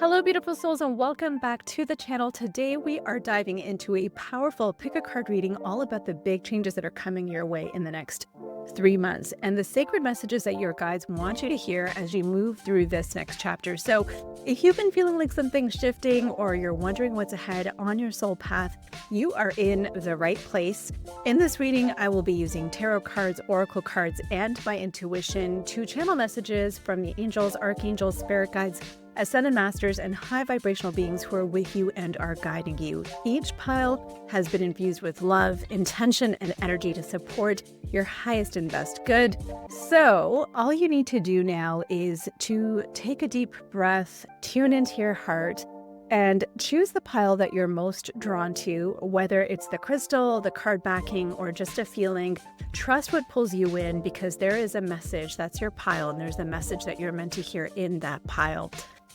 Hello, beautiful souls, and welcome back to the channel. Today, we are diving into a powerful pick a card reading all about the big changes that are coming your way in the next 3 months and the sacred messages that your guides want you to hear as you move through this next chapter. So, if you've been feeling like something's shifting or you're wondering what's ahead on your soul path, you are in the right place. In this reading, I will be using tarot cards, oracle cards, and my intuition to channel messages from the angels, archangels, spirit guides, ascended masters, and high vibrational beings who are with you and are guiding you. Each pile has been infused with love, intention, and energy to support your highest and best good. So all you need to do now is to take a deep breath, tune into your heart, and choose the pile that you're most drawn to, whether it's the crystal, the card backing, or just a feeling. Trust what pulls you in, because there is a message. That's your pile, and there's a message that you're meant to hear in that pile.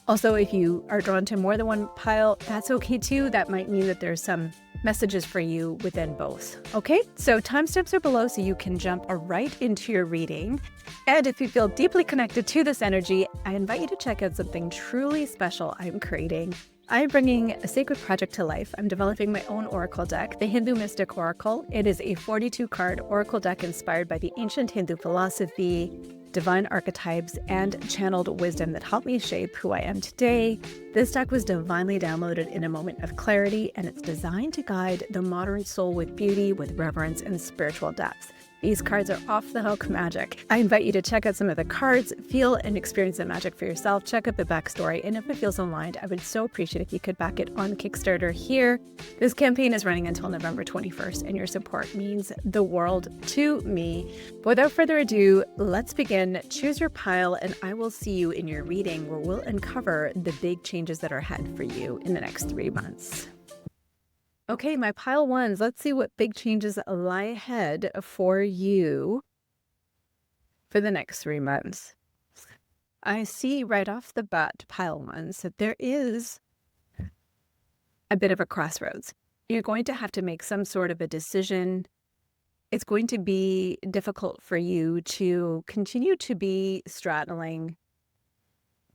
Also, if you are drawn to more than one pile, that's okay too. That might mean that there's some messages for you within both. Okay, so timestamps are below so you can jump right into your reading. And if you feel deeply connected to this energy, I invite you to check out something truly special I'm creating. I'm bringing a sacred project to life. I'm developing my own oracle deck, the Hindu Mystic Oracle. It is a 42-card oracle deck inspired by the ancient Hindu philosophy, divine archetypes, and channeled wisdom that helped me shape who I am today. This deck was divinely downloaded in a moment of clarity, and it's designed to guide the modern soul with beauty, with reverence, and spiritual depth. These cards are off-the-hook magic. I invite you to check out some of the cards, feel and experience the magic for yourself, check out the backstory, and if it feels aligned, I would so appreciate if you could back it on Kickstarter here. This campaign is running until November 21st, and your support means the world to me. Without further ado, let's begin. Choose your pile, and I will see you in your reading, where we'll uncover the big changes that are ahead for you in the next 3 months. Okay, my pile ones, let's see what big changes lie ahead for you for the next 3 months. I see right off the bat, pile ones, that there is a bit of a crossroads. You're going to have to make some sort of a decision. It's going to be difficult for you to continue to be straddling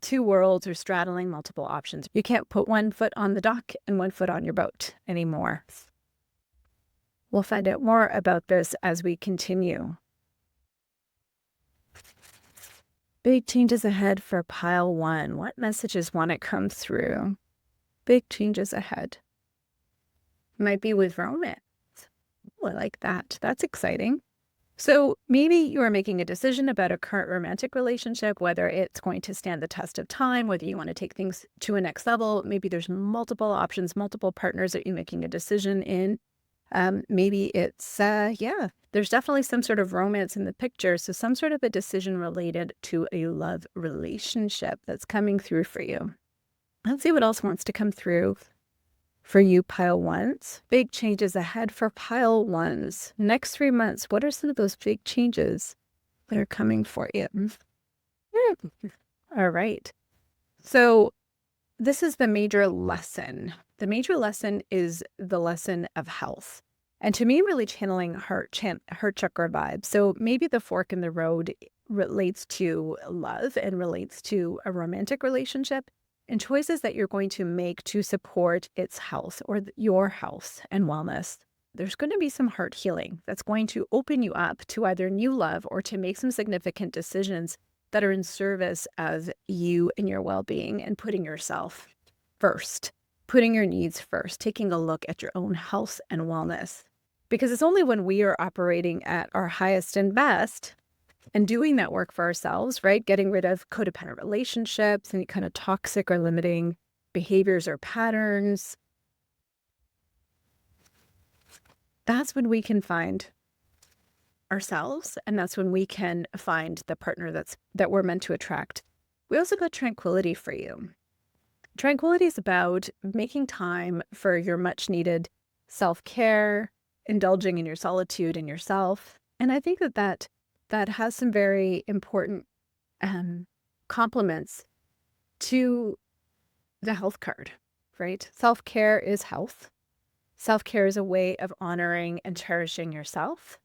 two worlds or straddling multiple options. You can't put one foot on the dock and one foot on your boat anymore. We'll find out more about this as we continue. Big changes ahead for pile one. What messages want to come through? Big changes ahead. Might be with romance. Oh, I like that. That's exciting. So maybe you are making a decision about a current romantic relationship, whether it's going to stand the test of time, whether you want to take things to a next level. Maybe there's multiple options, multiple partners that you're making a decision in. Maybe it's, there's definitely some sort of romance in the picture. So some sort of a decision related to a love relationship that's coming through for you. Let's see what else wants to come through for you, pile ones. Big changes ahead for pile ones. Next 3 months, what are some of those big changes that are coming for you? All right. So this is the major lesson. The major lesson is the lesson of health. And to me, really channeling heart chakra vibes. So maybe the fork in the road relates to love and relates to a romantic relationship, and choices that you're going to make to support its health or your health and wellness. There's going to be some heart healing that's going to open you up to either new love or to make some significant decisions that are in service of you and your well-being, and putting yourself first, putting your needs first, taking a look at your own health and wellness. Because it's only when we are operating at our highest and best and doing that work for ourselves, right? Getting rid of codependent relationships, any kind of toxic or limiting behaviors or patterns. That's when we can find ourselves, and that's when we can find the partner that we're meant to attract. We also got tranquility for you. Tranquility is about making time for your much needed self-care, indulging in your solitude and yourself. And I think that has some very important compliments to the health card, right? Self-care is health. Self-care is a way of honoring and cherishing yourself.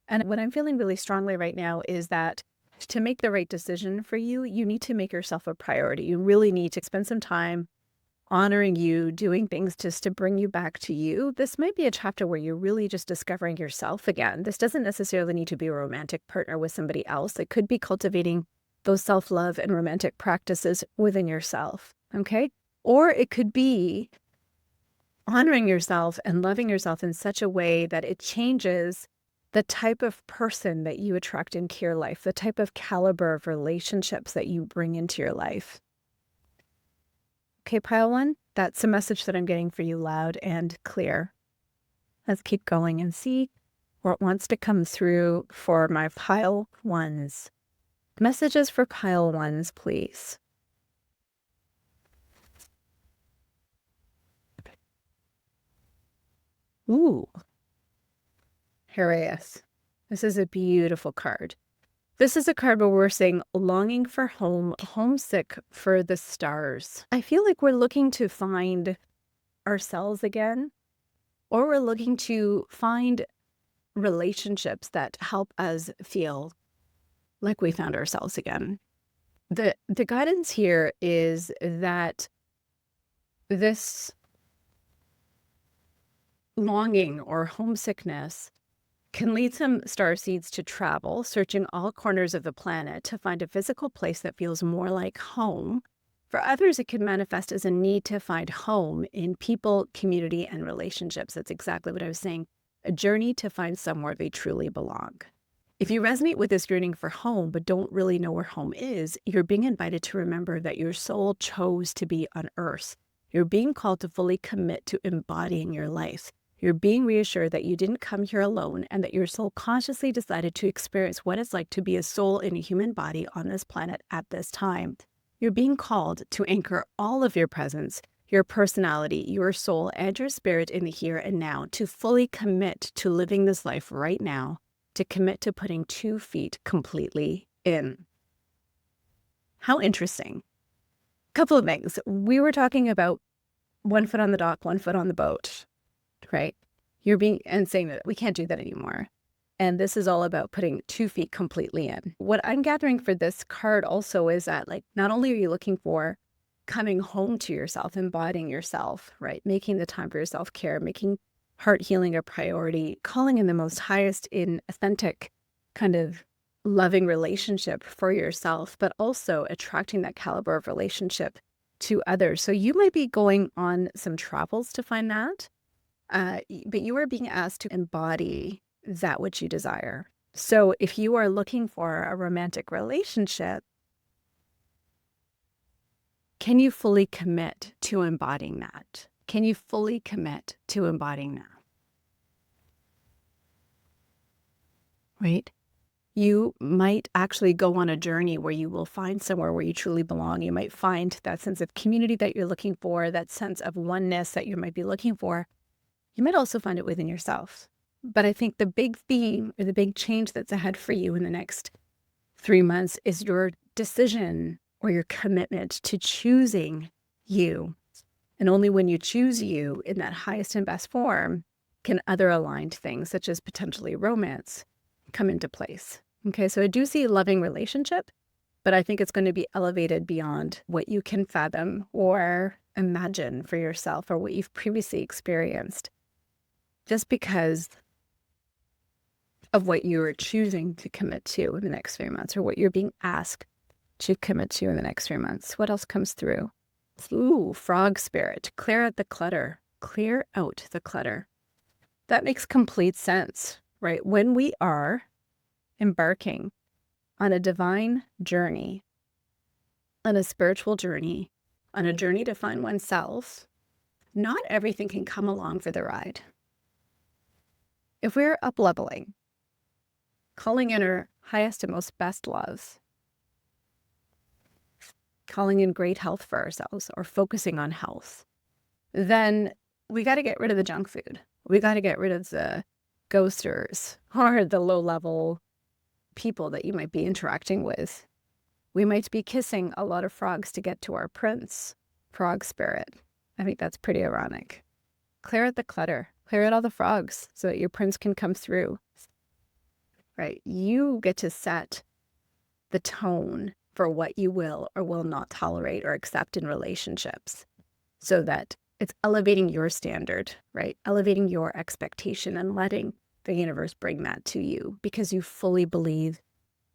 And what I'm feeling really strongly right now is that to make the right decision for you, you need to make yourself a priority. You really need to spend some time honoring you, doing things just to bring you back to you. This might be a chapter where you're really just discovering yourself again. This doesn't necessarily need to be a romantic partner with somebody else. It could be cultivating those self-love and romantic practices within yourself, okay? Or it could be honoring yourself and loving yourself in such a way that it changes the type of person that you attract into your life, the type of caliber of relationships that you bring into your life. Okay, pile one, that's a message that I'm getting for you loud and clear. Let's keep going and see what wants to come through for my pile ones. Messages for pile ones, please. Ooh, Haraeus. This is a beautiful card. This is a card where we're saying longing for home, homesick for the stars. I feel like we're looking to find ourselves again, or we're looking to find relationships that help us feel like we found ourselves again. The guidance here is that this longing or homesickness can lead some starseeds to travel, searching all corners of the planet to find a physical place that feels more like home. For others, it can manifest as a need to find home in people, community, and relationships. That's exactly what I was saying. A journey to find somewhere they truly belong. If you resonate with this yearning for home, but don't really know where home is, you're being invited to remember that your soul chose to be on Earth. You're being called to fully commit to embodying your life. You're being reassured that you didn't come here alone and that your soul consciously decided to experience what it's like to be a soul in a human body on this planet at this time. You're being called to anchor all of your presence, your personality, your soul, and your spirit in the here and now, to fully commit to living this life right now, to commit to putting 2 feet completely in. How interesting. Couple of things. We were talking about 1 foot on the dock, 1 foot on the boat, right? You're being and saying that we can't do that anymore. And this is all about putting 2 feet completely in. What I'm gathering for this card also is that, like, not only are you looking for coming home to yourself, embodying yourself, right? Making the time for your self-care, making heart healing a priority, calling in the most highest in authentic kind of loving relationship for yourself, but also attracting that caliber of relationship to others. So you might be going on some travels to find that, but you are being asked to embody that which you desire. So if you are looking for a romantic relationship, can you fully commit to embodying that? Can you fully commit to embodying that? Right? You might actually go on a journey where you will find somewhere where you truly belong. You might find that sense of community that you're looking for, that sense of oneness that you might be looking for. You might also find it within yourself. But I think the big theme or the big change that's ahead for you in the next 3 months is your decision or your commitment to choosing you. And only when you choose you in that highest and best form can other aligned things, such as potentially romance, come into place. Okay, so I do see a loving relationship, but I think it's going to be elevated beyond what you can fathom or imagine for yourself or what you've previously experienced, just because of what you are choosing to commit to in the next 3 months or what you're being asked to commit to in the next 3 months. What else comes through? Ooh, frog spirit. Clear out the clutter. Clear out the clutter. That makes complete sense, right? When we are embarking on a divine journey, on a spiritual journey, on a journey to find oneself, not everything can come along for the ride. If we're up-leveling, calling in our highest and most best loves, calling in great health for ourselves or focusing on health, then we got to get rid of the junk food. We got to get rid of the ghosters or the low-level people that you might be interacting with. We might be kissing a lot of frogs to get to our prince, frog spirit. I think that's pretty ironic. Clear out the clutter. Clear out all the frogs so that your prince can come through. Right? You get to set the tone for what you will or will not tolerate or accept in relationships. so that it's elevating your standard, right? Elevating your expectation and letting the universe bring that to you because you fully believe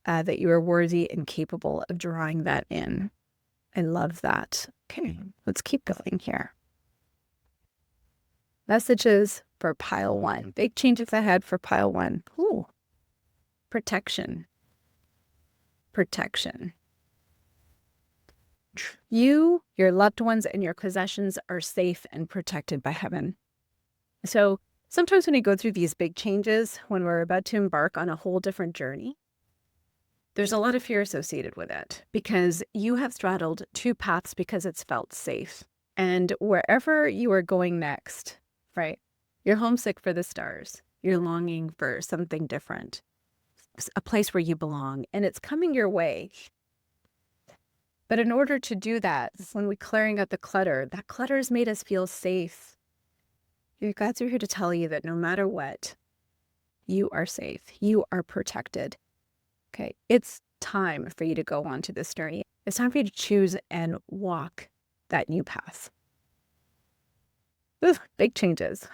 that you are worthy and capable of drawing that in. I love that. Okay, let's keep going here. Messages for pile one. Big changes ahead for pile one. Ooh. Protection. Protection. You, your loved ones, and your possessions are safe and protected by heaven. So sometimes when we go through these big changes, when we're about to embark on a whole different journey, there's a lot of fear associated with it because you have straddled two paths because it's felt safe. And wherever you are going next, right, you're homesick for the stars. You're longing for something different, a place where you belong, and it's coming your way. But in order to do that, when we're clearing out the clutter, that clutter has made us feel safe. Your guides are here to tell you that no matter what, you are safe. You are protected. Okay, it's time for you to go on to this journey. It's time for you to choose and walk that new path. Ugh, big changes.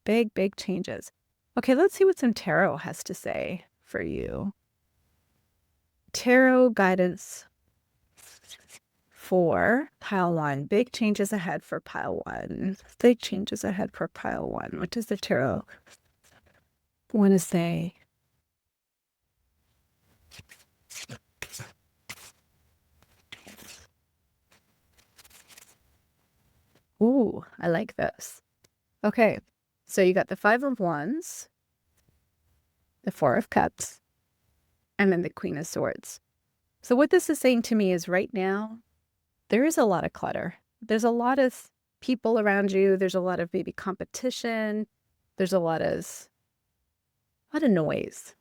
Big, big changes. Okay, let's see what some tarot has to say for you. Tarot guidance for pile one. Big changes ahead for pile one. Big changes ahead for pile one. What does the tarot want to say? Ooh, I like this. Okay, so you got the Five of Wands, the Four of Cups, and then the Queen of Swords. So what this is saying to me is right now, there is a lot of clutter. There's a lot of people around you. There's a lot of maybe competition. There's a lot of noise.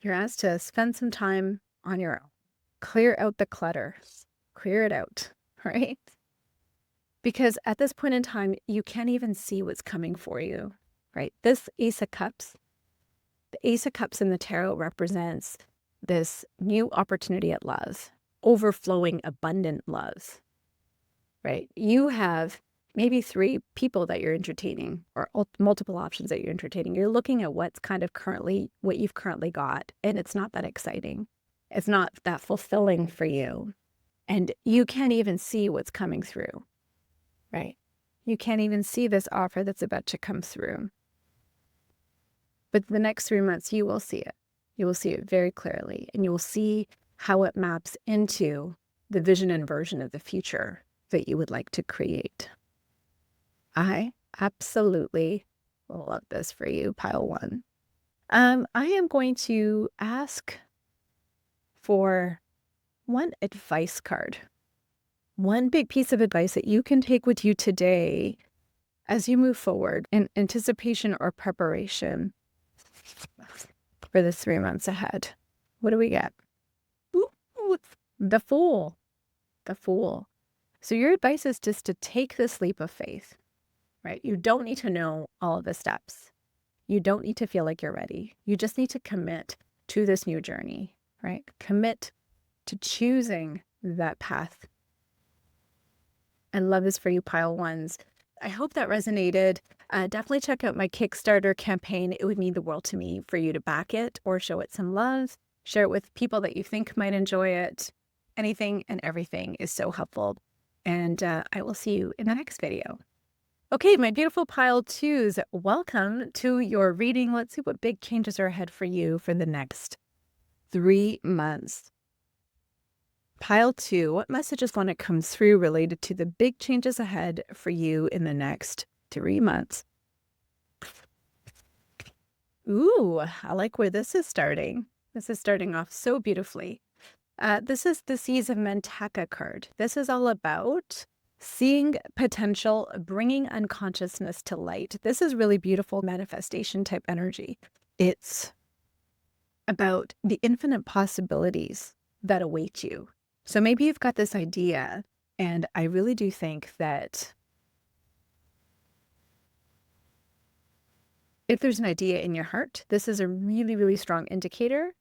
You're asked to spend some time on your own. Clear out the clutter. Clear it out, right? Because at this point in time, you can't even see what's coming for you, right? This Ace of Cups, the Ace of Cups in the tarot represents this new opportunity at love, overflowing, abundant love, right? You have maybe 3 people that you're entertaining or multiple options that you're entertaining. You're looking at what's kind of what you've currently got, and it's not that exciting. It's not that fulfilling for you. And you can't even see what's coming through, right? You can't even see this offer that's about to come through. But the next 3 months, you will see it. You will see it very clearly, and you will see how it maps into the vision and version of the future that you would like to create. I absolutely love this for you, pile one. I am going to ask for one advice card. One big piece of advice that you can take with you today as you move forward in anticipation or preparation for the 3 months ahead. What do we get? Ooh, the Fool. The Fool. So your advice is just to take this leap of faith, right? You don't need to know all of the steps. You don't need to feel like you're ready. You just need to commit to this new journey, right? Commit to choosing that path. And love is for you, pile ones. I hope that resonated. Definitely check out my Kickstarter campaign. It would mean the world to me for you to back it or show it some love. Share it with people that you think might enjoy it. Anything and everything is so helpful. And I will see you in the next video. Okay, my beautiful pile twos, welcome to your reading. Let's see what big changes are ahead for you for the next 3 months. Pile 2, what messages want to come through related to the big changes ahead for you in the next 3 months? Ooh, I like where this is starting. This is starting off so beautifully. This is the Seas of Mentaka card. This is all about seeing potential, bringing unconsciousness to light. This is really beautiful manifestation type energy. It's about the infinite possibilities that await you. So maybe you've got this idea, and I really do think that if there's an idea in your heart, this is a really, really strong indicator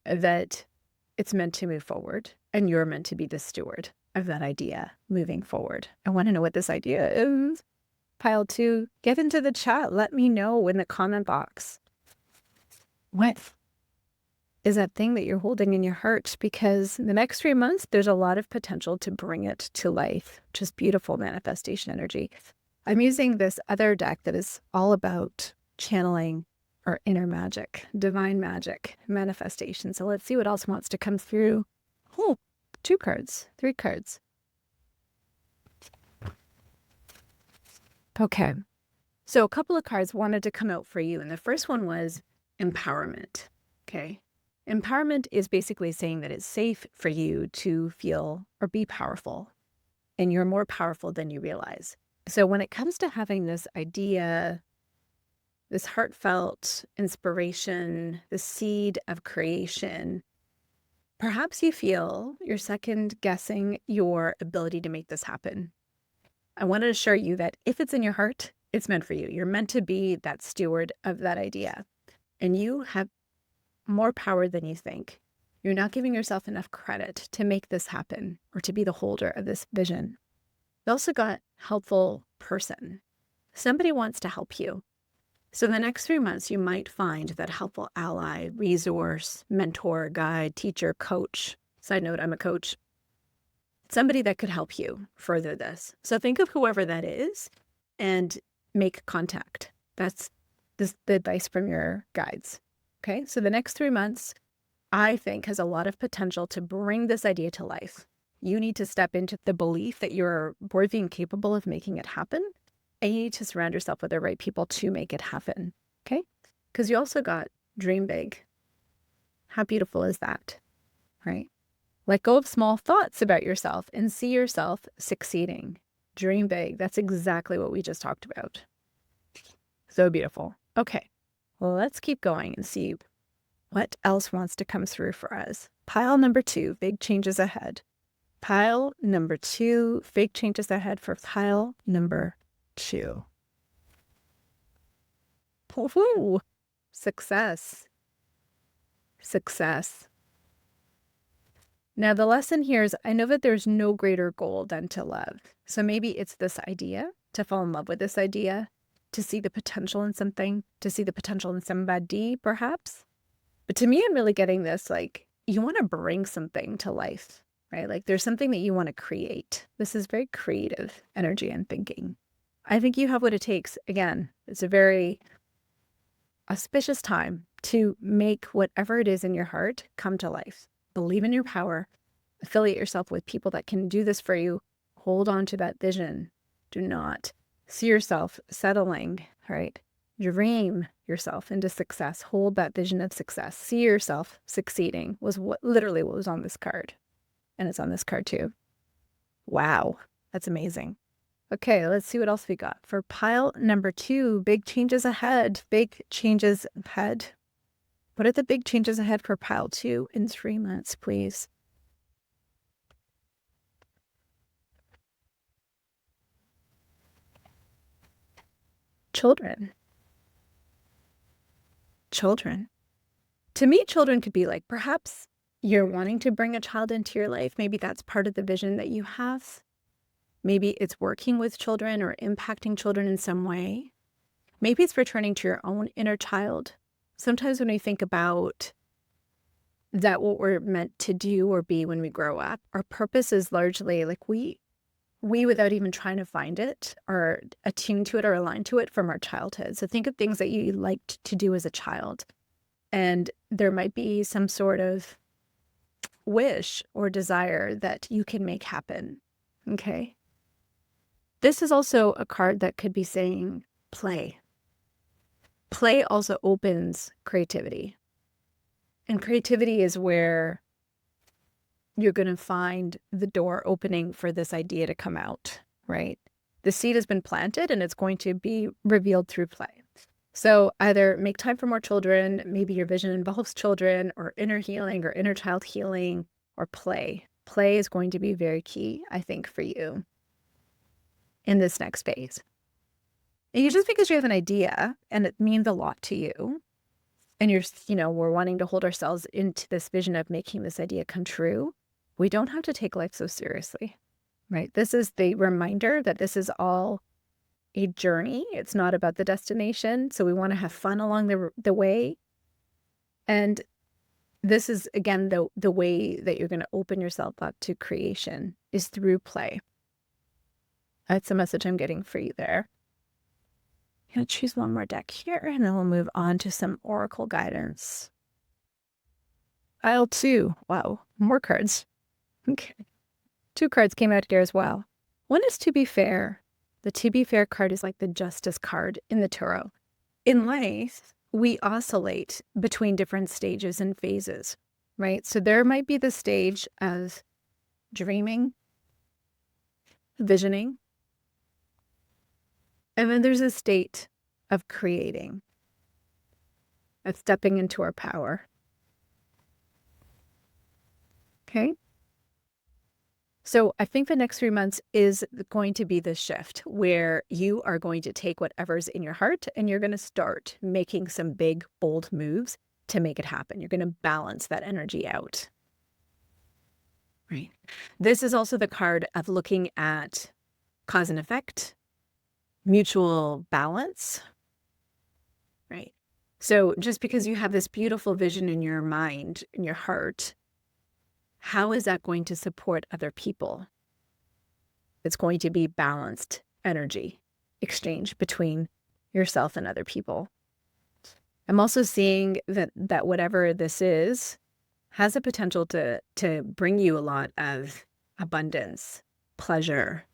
that it's meant to move forward and you're meant to be the steward. of that idea moving forward. I want to know what this idea is. Pile 2, get into the chat. Let me know in the comment box. What is that thing that you're holding in your heart? Because in the next 3 months, there's a lot of potential to bring it to life. Just beautiful manifestation energy. I'm using this other deck that is all about channeling our inner magic, divine magic, manifestation. So let's see what else wants to come through. Oh, 2 cards, 3 cards. Okay. So a couple of cards wanted to come out for you. And the first one was empowerment. Okay. Empowerment is basically saying that it's safe for you to feel or be powerful. And you're more powerful than you realize. So when it comes to having this idea, this heartfelt inspiration, the seed of creation, perhaps you feel you're second guessing your ability to make this happen. I want to assure you that if it's in your heart, it's meant for you. You're meant to be that steward of that idea. And you have more power than you think. You're not giving yourself enough credit to make this happen or to be the holder of this vision. You also got helpful person. Somebody wants to help you. So in the next 3 months, you might find that helpful ally, resource, mentor, guide, teacher, coach. Side note, I'm a coach. Somebody that could help you further this. So think of whoever that is and make contact. That's the advice from your guides. Okay, so the next 3 months, I think, has a lot of potential to bring this idea to life. You need to step into the belief that you're worthy and capable of making it happen. And you need to surround yourself with the right people to make it happen. Okay, because you also got dream big. How beautiful is that, right? Let go of small thoughts about yourself and see yourself succeeding. Dream big. That's exactly what we just talked about. So beautiful. Okay, well, let's keep going and see what else wants to come through for us. Pile number 2, big changes ahead. Pile number 2, big changes ahead for pile number 2. Woohoo! Success. Success. Now, the lesson here is I know that there's no greater goal than to love. So maybe it's this idea, to fall in love with this idea, to see the potential in something, to see the potential in somebody, perhaps. But to me, I'm really getting this, like, you want to bring something to life, right? Like there's something that you want to create. This is very creative energy and thinking. I think you have what it takes. Again, it's a very auspicious time to make whatever it is in your heart come to life. Believe in your power. Affiliate yourself with people that can do this for you. Hold on to that vision. Do not see yourself settling, right? Dream yourself into success. Hold that vision of success. See yourself succeeding was literally what was on this card. And it's on this card too. Wow, that's amazing. Okay, let's see what else we got. For pile number 2, big changes ahead. Big changes ahead. What are the big changes ahead for pile 2 in 3 months, please? Children. Children. To me, children could be like, perhaps you're wanting to bring a child into your life. Maybe that's part of the vision that you have. Maybe it's working with children or impacting children in some way. Maybe it's returning to your own inner child. Sometimes when we think about that, what we're meant to do or be when we grow up, our purpose is largely like we without even trying to find it, are attuned to it or aligned to it from our childhood. So think of things that you liked to do as a child. And there might be some sort of wish or desire that you can make happen. Okay. This is also a card that could be saying play. Play also opens creativity. And creativity is where you're going to find the door opening for this idea to come out, right? The seed has been planted and it's going to be revealed through play. So either make time for more children, maybe your vision involves children or inner healing or inner child healing, or play. Play is going to be very key, I think, for you in this next phase. And just because you have an idea and it means a lot to you, and we're wanting to hold ourselves into this vision of making this idea come true, we don't have to take life so seriously. right? This is the reminder that this is all a journey. It's not about the destination. So we want to have fun along the way. And this is, again, the way that you're going to open yourself up to creation is through play. That's the message I'm getting for you there. I'm going to choose one more deck here, and then we'll move on to some oracle guidance. Pile 2. Wow, more cards. Okay. 2 cards came out here as well. One is to be fair. The to be fair card is like the justice card in the tarot. In life, we oscillate between different stages and phases, right? So there might be the stage of dreaming, visioning, and then there's a state of creating, of stepping into our power. Okay? So I think the next 3 months is going to be the shift where you are going to take whatever's in your heart and you're going to start making some big, bold moves to make it happen. You're going to balance that energy out. Right. This is also the card of looking at cause and effect, mutual balance. Right. So just because you have this beautiful vision in your mind, in your heart, how is that going to support other people? It's going to be balanced energy exchange between yourself and other people. I'm also seeing that whatever this is has a potential to bring you a lot of abundance, pleasure.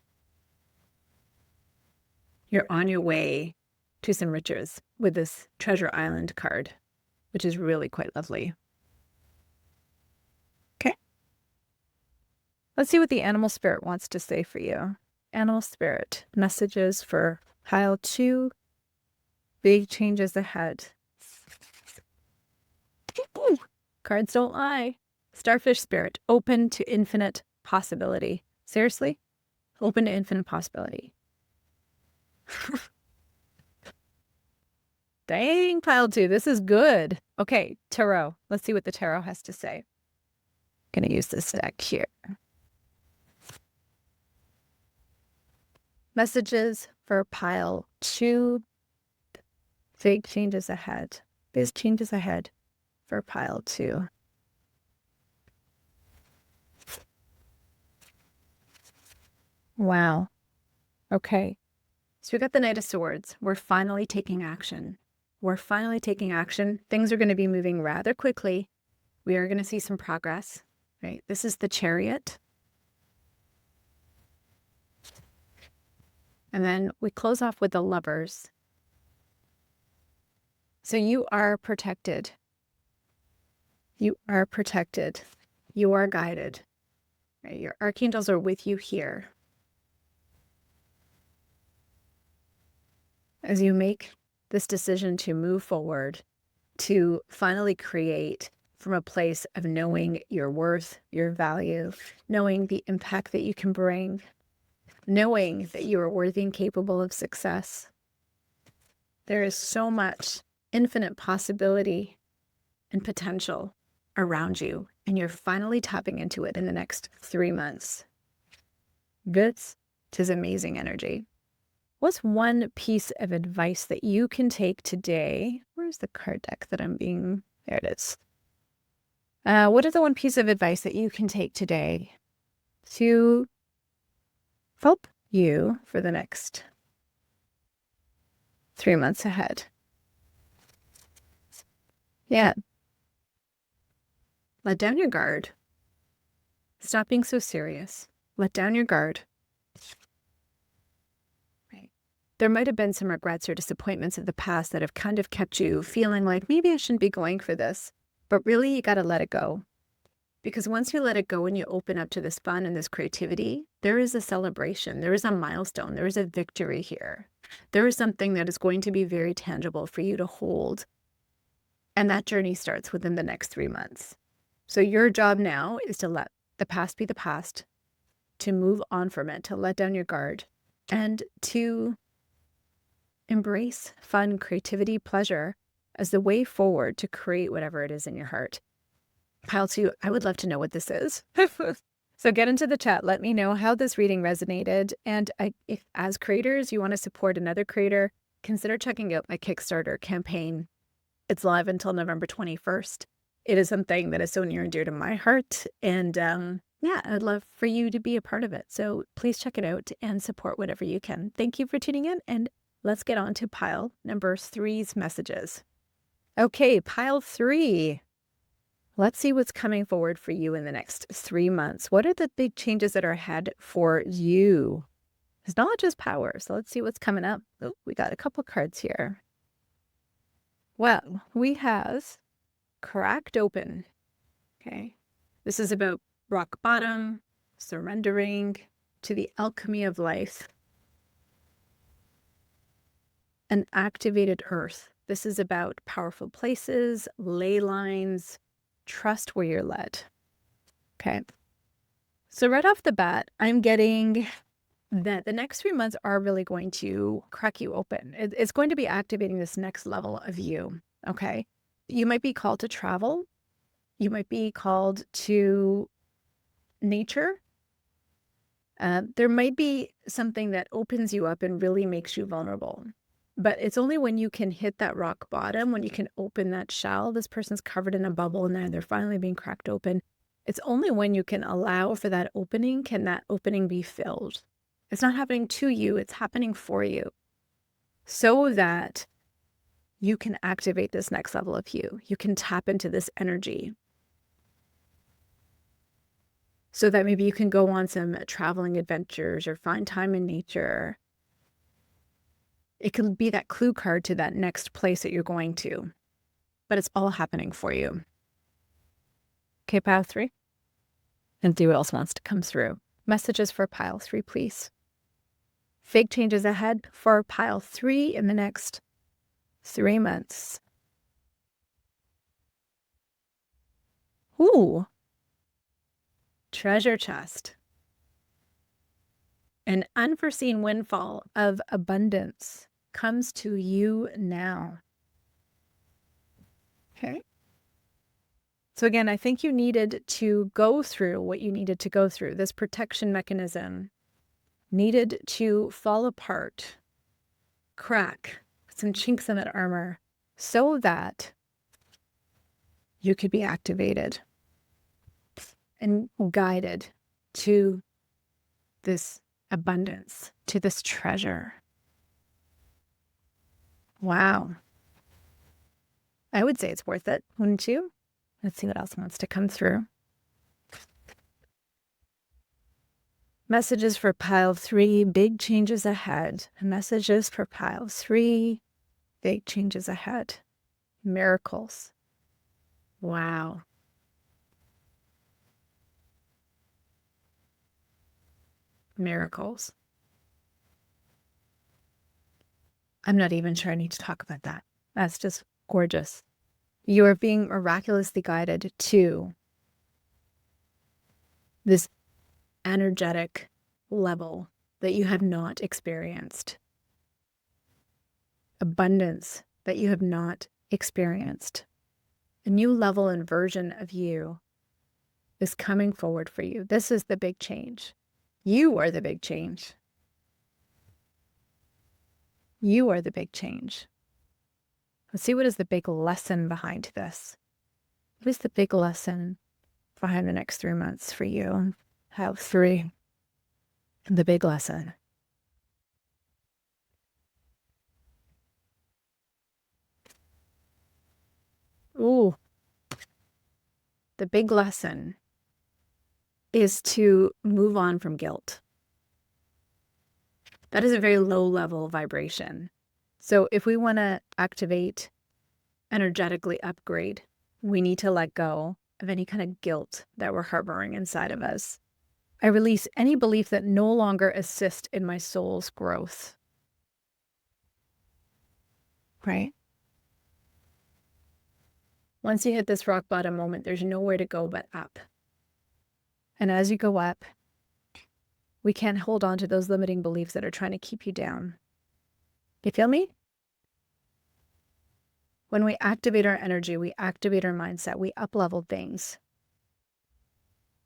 You're on your way to some riches with this Treasure Island card, which is really quite lovely. Okay. Let's see what the animal spirit wants to say for you. Animal spirit, messages for pile 2, big changes ahead. Ooh, cards don't lie. Starfish spirit, open to infinite possibility. Seriously? Open to infinite possibility. Dang, pile 2, this is good. Okay, tarot. Let's see what the tarot has to say. I'm going to use this deck here. Messages for pile 2. Big changes ahead. Big changes ahead for pile 2. Wow. Okay. So we got the Knight of Swords. We're finally taking action. We're finally taking action. Things are going to be moving rather quickly. We are going to see some progress, right? This is the Chariot. And then we close off with the Lovers. So you are protected. You are protected. You are guided. Right? Your archangels are with you here. As you make this decision to move forward, to finally create from a place of knowing your worth, your value, knowing the impact that you can bring, knowing that you are worthy and capable of success. There is so much infinite possibility and potential around you, and you're finally tapping into it in the next 3 months. This is amazing energy. What's one piece of advice that you can take today? Where's the card deck that I'm being? There it is. What is the one piece of advice that you can take today to help you for the next 3 months ahead? Yeah. Let down your guard. Stop being so serious. Let down your guard. There might have been some regrets or disappointments of the past that have kind of kept you feeling like maybe I shouldn't be going for this. But really, you got to let it go. Because once you let it go and you open up to this fun and this creativity, there is a celebration. There is a milestone. There is a victory here. There is something that is going to be very tangible for you to hold. And that journey starts within the next 3 months. So your job now is to let the past be the past, to move on from it, to let down your guard, and to embrace fun, creativity, pleasure as the way forward to create whatever it is in your heart. Pile 2, I would love to know what this is. So get into the chat. Let me know how this reading resonated. And if, as creators, you want to support another creator, consider checking out my Kickstarter campaign. It's live until November 21st. It is something that is so near and dear to my heart. And yeah, I'd love for you to be a part of it. So please check it out and support whatever you can. Thank you for tuning in. And let's get on to pile number 3's messages. Okay, pile 3. Let's see what's coming forward for you in the next 3 months. What are the big changes that are ahead for you? It's not just power. So let's see what's coming up. Oh, we got a couple cards here. Well, we have cracked open. Okay. This is about rock bottom, surrendering to the alchemy of life, an activated earth. This is about powerful places, ley lines, trust where you're led. Okay. So right off the bat, I'm getting that the next 3 months are really going to crack you open. It's going to be activating this next level of you. Okay. You might be called to travel. You might be called to nature. There might be something that opens you up and really makes you vulnerable. But it's only when you can hit that rock bottom, when you can open that shell. This person's covered in a bubble and now they're finally being cracked open. It's only when you can allow for that opening can that opening be filled. It's not happening to you, it's happening for you. So that you can activate this next level of you. You can tap into this energy. So that maybe you can go on some traveling adventures or find time in nature. It can be that clue card to that next place that you're going to, but it's all happening for you. Okay, pile 3. And see what else wants to come through. Messages for pile 3, please. Big changes ahead for pile 3 in the next 3 months. Ooh. Treasure chest. An unforeseen windfall of abundance comes to you now. Okay. So again, I think you needed to go through what you needed to go through. This protection mechanism needed to fall apart, crack, some chinks in that armor, so that you could be activated and guided to this abundance, to this treasure. Wow. I would say it's worth it, wouldn't you? Let's see what else wants to come through. Messages for pile 3, big changes ahead. Messages for pile 3, big changes ahead. Miracles. Wow. Miracles. I'm not even sure I need to talk about that. That's just gorgeous. You are being miraculously guided to this energetic level that you have not experienced. Abundance that you have not experienced. A new level and version of you is coming forward for you. This is the big change. You are the big change. You are the big change. Let's see what is the big lesson behind this. What is the big lesson behind the next 3 months for you? Pile 3. The big lesson. Ooh. The big lesson is to move on from guilt. That is a very low level vibration. So if we want to activate, energetically upgrade, we need to let go of any kind of guilt that we're harboring inside of us. I release any belief that no longer assists in my soul's growth. Right? Once you hit this rock bottom moment, there's nowhere to go but up. And as you go up, we can't hold on to those limiting beliefs that are trying to keep you down. You feel me? When we activate our energy, we activate our mindset, we up-level things.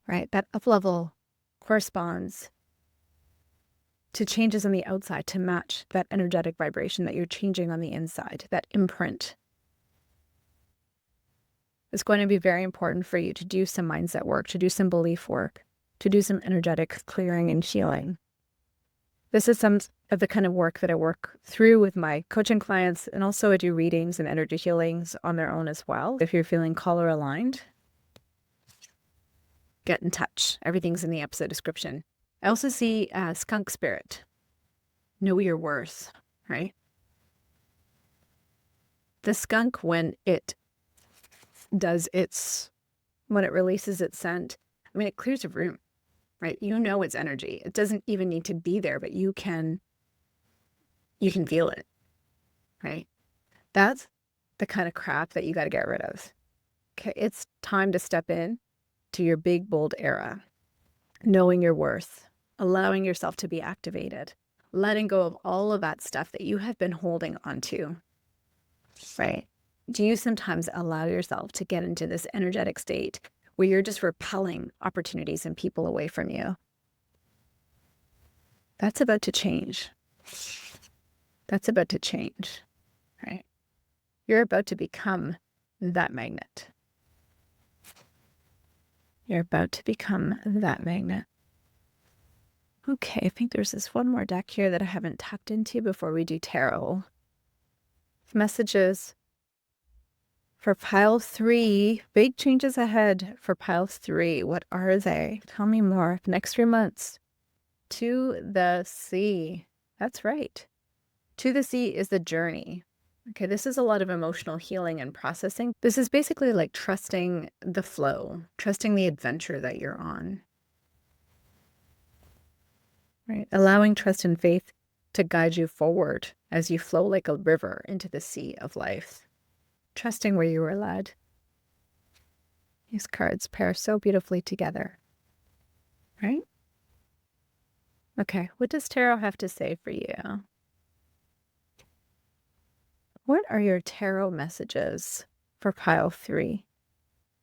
Right? That up-level corresponds to changes on the outside to match that energetic vibration that you're changing on the inside, that imprint. It's going to be very important for you to do some mindset work, to do some belief work, to do some energetic clearing and healing. This is some of the kind of work that I work through with my coaching clients, and also I do readings and energy healings on their own as well. If you're feeling color aligned, get in touch. Everything's in the episode description. I also see skunk spirit. Know your worth, right? The skunk, when it releases its scent, I mean, it clears a room, right? You know its energy. It doesn't even need to be there, but you can feel it, right? That's the kind of crap that you got to get rid of. Okay, it's time to step in to your big, bold era, knowing your worth, allowing yourself to be activated, letting go of all of that stuff that you have been holding onto, right? Do you sometimes allow yourself to get into this energetic state where you're just repelling opportunities and people away from you? That's about to change. That's about to change, right? You're about to become that magnet. You're about to become that magnet. Okay, I think there's this one more deck here that I haven't tapped into before we do tarot. Messages for pile 3. Big changes ahead for pile 3. What are they? Tell me more. The next 3 months. To the sea. That's right. To the sea is the journey. Okay, this is a lot of emotional healing and processing. This is basically like trusting the flow, trusting the adventure that you're on. Right? Allowing trust and faith to guide you forward as you flow like a river into the sea of life. Trusting where you were led. These cards pair so beautifully together. Right? Okay, what does tarot have to say for you? What are your tarot messages for pile 3?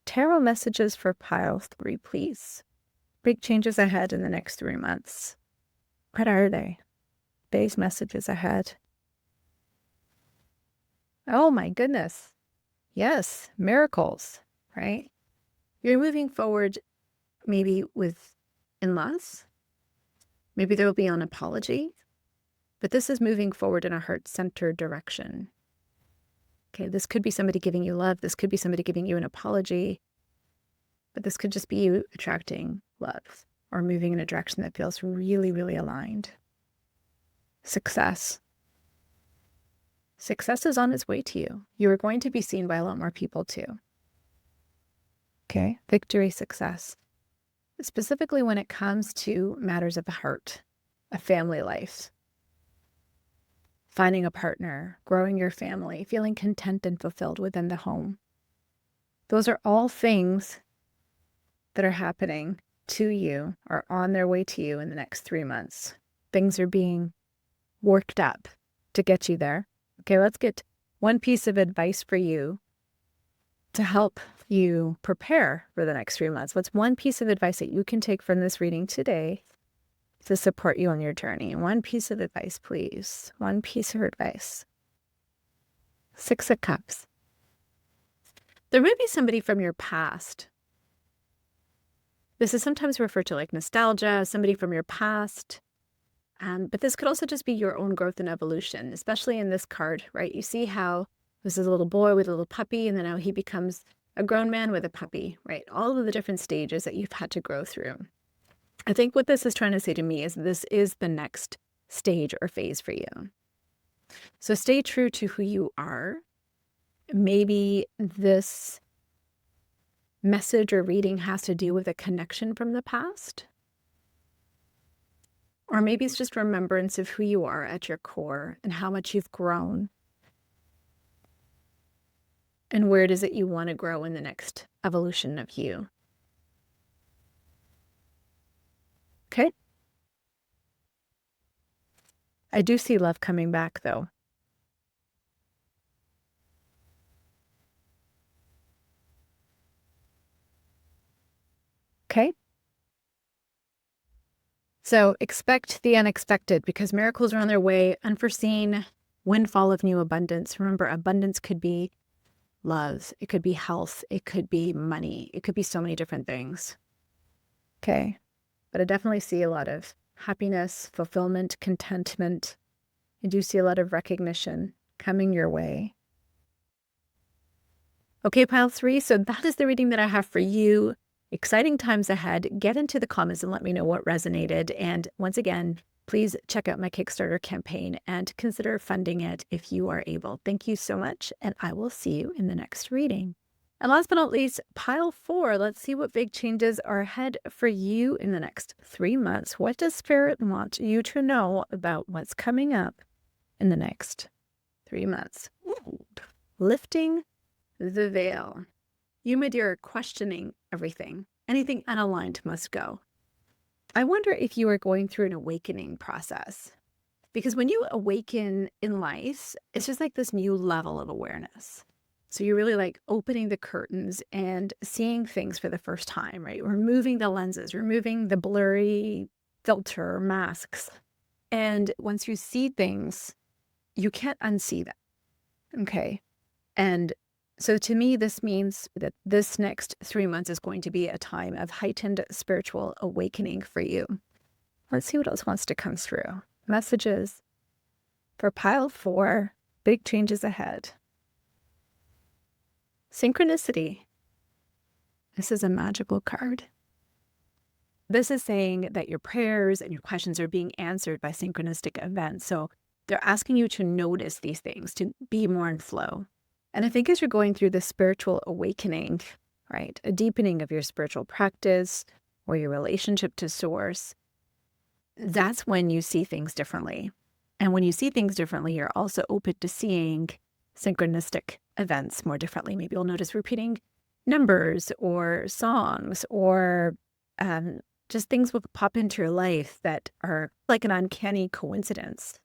Tarot messages for pile 3, please. Big changes ahead in the next 3 months. What are they? Big messages ahead. Oh my goodness. Yes, miracles, right? You're moving forward maybe with in-laws. Maybe there will be an apology, but this is moving forward in a heart-centered direction. Okay, this could be somebody giving you love. This could be somebody giving you an apology, but this could just be you attracting love or moving in a direction that feels really, really aligned. Success. Success is on its way to you. You are going to be seen by a lot more people too. Okay, victory, success. Specifically when it comes to matters of the heart, a family life, finding a partner, growing your family, feeling content and fulfilled within the home. Those are all things that are happening to you or on their way to you in the next 3 months. Things are being worked up to get you there. Okay, let's get one piece of advice for you to help you prepare for the next 3 months. What's one piece of advice that you can take from this reading today to support you on your journey? One piece of advice, please. One piece of advice. 6 of Cups. There may be somebody from your past. This is sometimes referred to like nostalgia, somebody from your past. But this could also just be your own growth and evolution, especially in this card, right? You see how this is a little boy with a little puppy, and then now he becomes a grown man with a puppy, right? All of the different stages that you've had to grow through. I think what this is trying to say to me is this is the next stage or phase for you. So stay true to who you are. Maybe this message or reading has to do with a connection from the past. Or maybe it's just remembrance of who you are at your core and how much you've grown. And where it is that you want to grow in the next evolution of you. Okay? I do see love coming back, though. Okay? So expect the unexpected because miracles are on their way, unforeseen windfall of new abundance. Remember, abundance could be love, it could be health, it could be money, it could be so many different things. Okay. But I definitely see a lot of happiness, fulfillment, contentment. I do see a lot of recognition coming your way. Okay, pile 3. So that is the reading that I have for you. Exciting times ahead. Get into the comments and let me know what resonated. And once again, please check out my Kickstarter campaign and consider funding it if you are able. Thank you so much, and I will see you in the next reading. And last but not least, pile 4. Let's see what big changes are ahead for you in the next 3 months. What does Spirit want you to know about what's coming up in the next 3 months? Ooh. Lifting the veil. You, my dear, are questioning everything. Anything unaligned must go. I wonder if you are going through an awakening process. Because when you awaken in life, it's just like this new level of awareness. So you're really like opening the curtains and seeing things for the first time, right? Removing the lenses, removing the blurry filter masks. And once you see things, you can't unsee them. Okay. And so to me, this means that this next 3 months is going to be a time of heightened spiritual awakening for you. Let's see what else wants to come through. Messages for pile 4, big changes ahead. Synchronicity. This is a magical card. This is saying that your prayers and your questions are being answered by synchronistic events. So they're asking you to notice these things, to be more in flow. And I think as you're going through this spiritual awakening, right, a deepening of your spiritual practice or your relationship to Source, that's when you see things differently. And when you see things differently, you're also open to seeing synchronistic events more differently. Maybe you'll notice repeating numbers or songs or just things will pop into your life that are like an uncanny coincidence.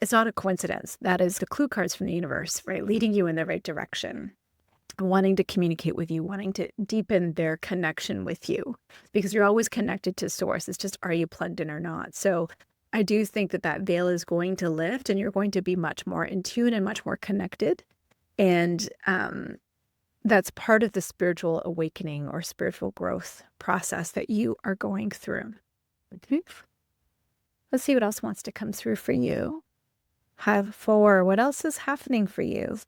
It's not a coincidence. That is the clue cards from the universe, right? Leading you in the right direction, wanting to communicate with you, wanting to deepen their connection with you, because you're always connected to Source. It's just, are you plugged in or not? So I do think that that veil is going to lift and you're going to be much more in tune and much more connected. And that's part of the spiritual awakening or spiritual growth process that you are going through. Let's see what else wants to come through for you. Have 4. What else is happening for you?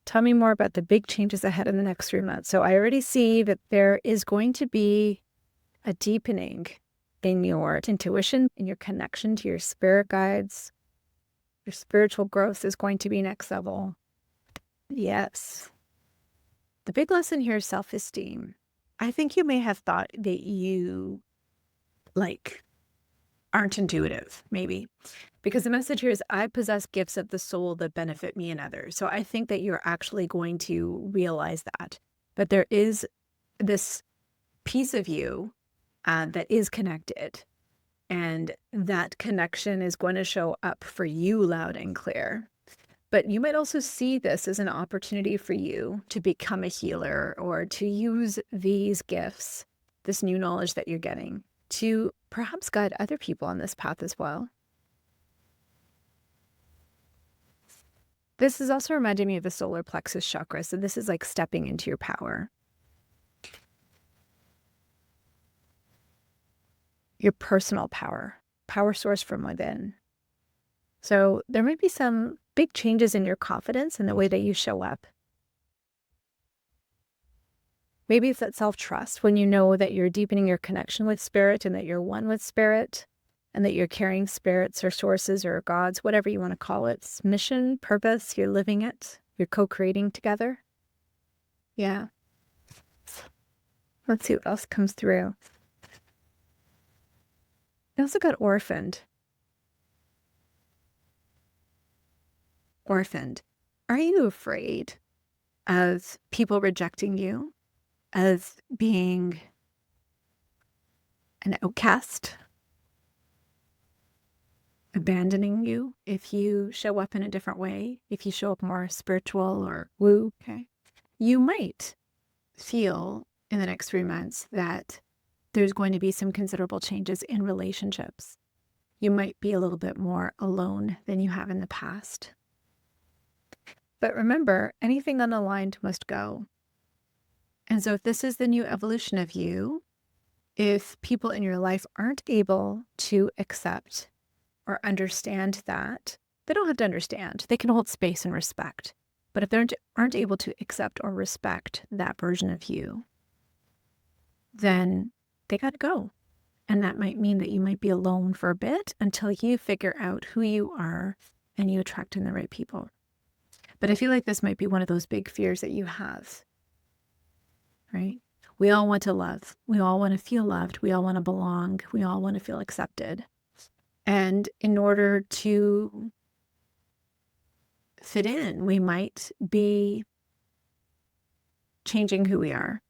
Tell me more about the big changes ahead in the next 3 months. So I already see that there is going to be a deepening in your intuition, in your connection to your spirit guides. Your spiritual growth is going to be next level. Yes. The big lesson here is self-esteem. I think you may have thought that you aren't intuitive, maybe. Because the message here is, I possess gifts of the soul that benefit me and others. So I think that you're actually going to realize that. But there is this piece of you that is connected. And that connection is going to show up for you loud and clear. But you might also see this as an opportunity for you to become a healer or to use these gifts, this new knowledge that you're getting, to perhaps guide other people on this path as well. This is also reminding me of the solar plexus chakra. So this is like stepping into your power. Your personal power, power source from within. So there might be some big changes in your confidence and the way that you show up. Maybe it's that self-trust when you know that you're deepening your connection with spirit and that you're one with spirit and that you're carrying spirits or sources or gods, whatever you want to call it. It's mission, purpose, you're living it. You're co-creating together. Yeah. Let's see what else comes through. I also got orphaned. Orphaned. Are you afraid of people rejecting you, as being an outcast, abandoning you if you show up in a different way, if you show up more spiritual or woo? Okay. You might feel in the next 3 months that there's going to be some considerable changes in relationships. You might be a little bit more alone than you have in the past. But remember, anything unaligned must go. And so if this is the new evolution of you, if people in your life aren't able to accept or understand that, they don't have to understand. They can hold space and respect. But if they aren't able to accept or respect that version of you, then they got to go. And that might mean that you might be alone for a bit until you figure out who you are and you attract in the right people. But I feel like this might be one of those big fears that you have, right? We all want to love. We all want to feel loved. We all want to belong. We all want to feel accepted. And in order to fit in, we might be changing who we are.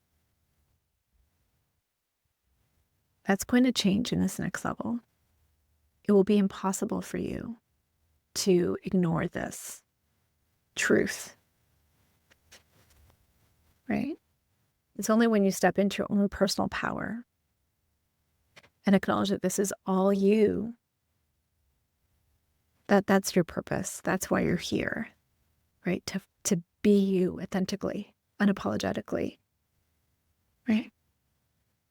That's going to change in this next level. It will be impossible for you to ignore this truth, right? It's only when you step into your own personal power and acknowledge that this is all you, that's your purpose. That's why you're here, right? To be you authentically, unapologetically, right?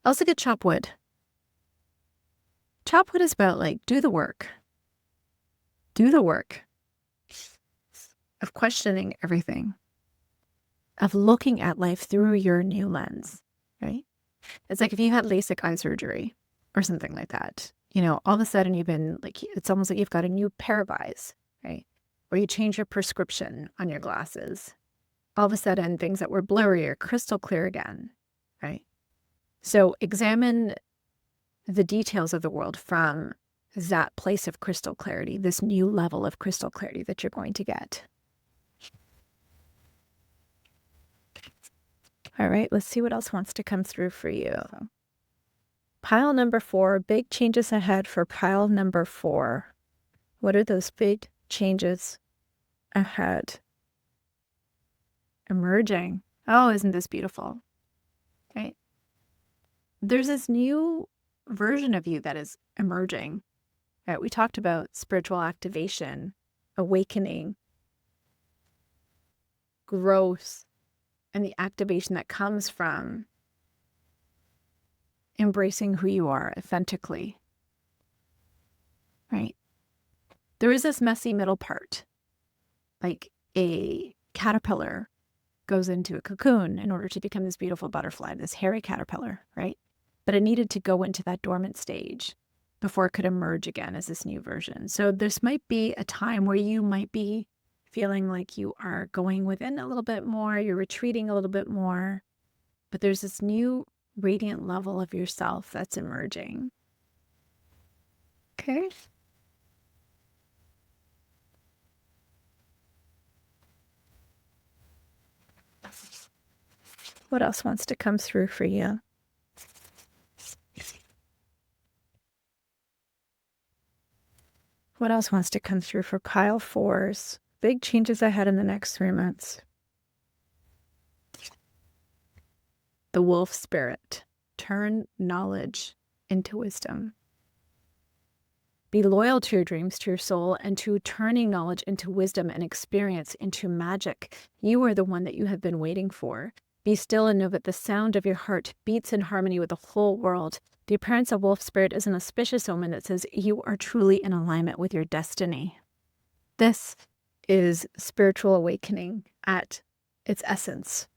Also get chop wood. Chop wood is about do the work. Do the work of questioning everything, of looking at life through your new lens, right? It's like if you had LASIK eye surgery or something like that, all of a sudden you've been it's almost like you've got a new pair of eyes, right? Or you change your prescription on your glasses. All of a sudden things that were blurry are crystal clear again, right? So examine the details of the world from that place of crystal clarity, this new level of crystal clarity that you're going to get. All right, let's see what else wants to come through for you. Pile number 4, big changes ahead for pile number 4. What are those big changes ahead? Emerging. Oh, isn't this beautiful? Right? There's this new version of you that is emerging. Right? We talked about spiritual activation, awakening, growth, and the activation that comes from embracing who you are authentically, right? There is this messy middle part, like a caterpillar goes into a cocoon in order to become this beautiful butterfly, this hairy caterpillar, right? But it needed to go into that dormant stage before it could emerge again as this new version. So this might be a time where you might be feeling like you are going within a little bit more, you're retreating a little bit more, but there's this new radiant level of yourself that's emerging. Okay. What else wants to come through for you? What else wants to come through for pile 4s? Big changes ahead in the next 3 months. The wolf spirit. Turn knowledge into wisdom. Be loyal to your dreams, to your soul, and to turning knowledge into wisdom and experience into magic. You are the one that you have been waiting for. Be still and know that the sound of your heart beats in harmony with the whole world. The appearance of wolf spirit is an auspicious omen that says you are truly in alignment with your destiny. This is spiritual awakening at its essence.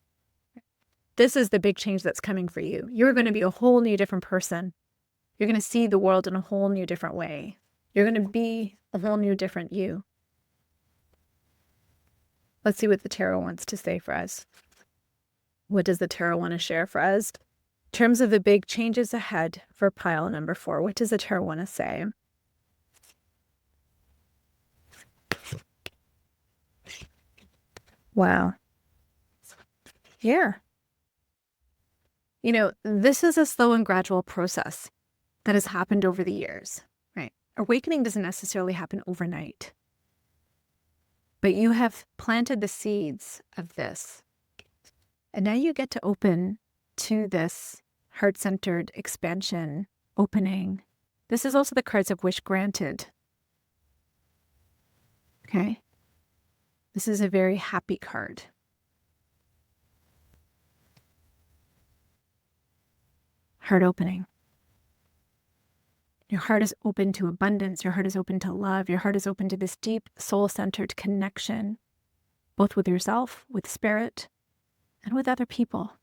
This is the big change that's coming for you. You're going to be a whole new different person. You're going to see the world in a whole new different way. You're going to be a whole new different you. Let's see what the tarot wants to say for us. What does the tarot want to share for us? In terms of the big changes ahead for pile number 4, what does the tarot want to say? Wow. Yeah. This is a slow and gradual process that has happened over the years, right? Awakening doesn't necessarily happen overnight, but you have planted the seeds of this. And now you get to open to this heart-centered expansion, opening. This is also the cards of wish granted. Okay. This is a very happy card. Heart opening. Your heart is open to abundance. Your heart is open to love. Your heart is open to this deep soul-centered connection, both with yourself, with spirit, and with other people.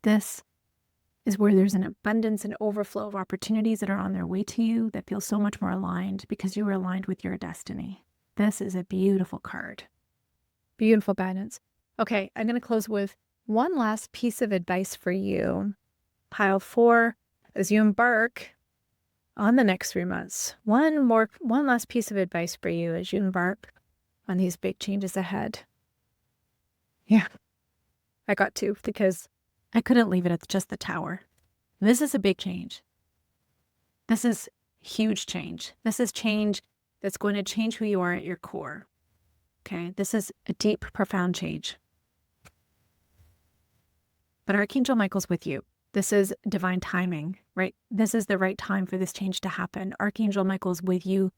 This is where there's an abundance and overflow of opportunities that are on their way to you that feel so much more aligned because you are aligned with your destiny. This is a beautiful card. Beautiful guidance. Okay, I'm going to close with one last piece of advice for you. Pile 4, as you embark on the next 3 months. One last piece of advice for you as you embark on these big changes ahead. Yeah, I got to, because I couldn't leave it at just the Tower. This is a big change. This is huge change. This is change that's going to change who you are at your core. Okay, this is a deep, profound change. But Archangel Michael's with you. This is divine timing, right? This is the right time for this change to happen. Archangel Michael's with you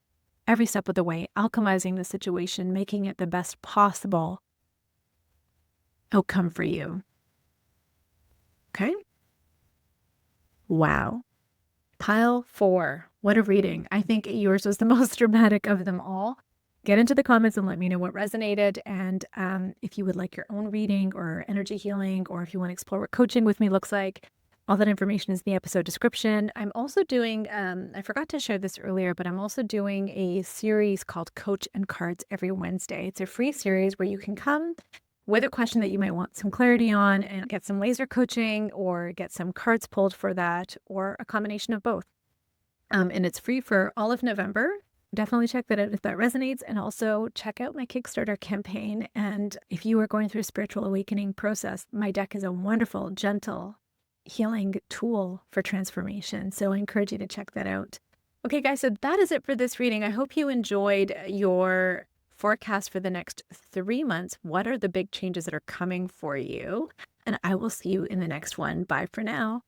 every step of the way, alchemizing the situation, making it the best possible outcome for you. Okay? Wow. Pile 4. What a reading. I think yours was the most dramatic of them all. Get into the comments and let me know what resonated. And if you would like your own reading or energy healing, or if you want to explore what coaching with me looks like, all that information is in the episode description. I'm also doing, I forgot to share this earlier, but I'm also doing a series called Coach and Cards every Wednesday. It's a free series where you can come with a question that you might want some clarity on and get some laser coaching or get some cards pulled for that, or a combination of both. And it's free for all of November. Definitely check that out if that resonates, and also check out my Kickstarter campaign. And if you are going through a spiritual awakening process, my deck is a wonderful, gentle healing tool for transformation. So I encourage you to check that out. Okay, guys, so that is it for this reading. I hope you enjoyed your forecast for the next 3 months. What are the big changes that are coming for you? And I will see you in the next one. Bye for now.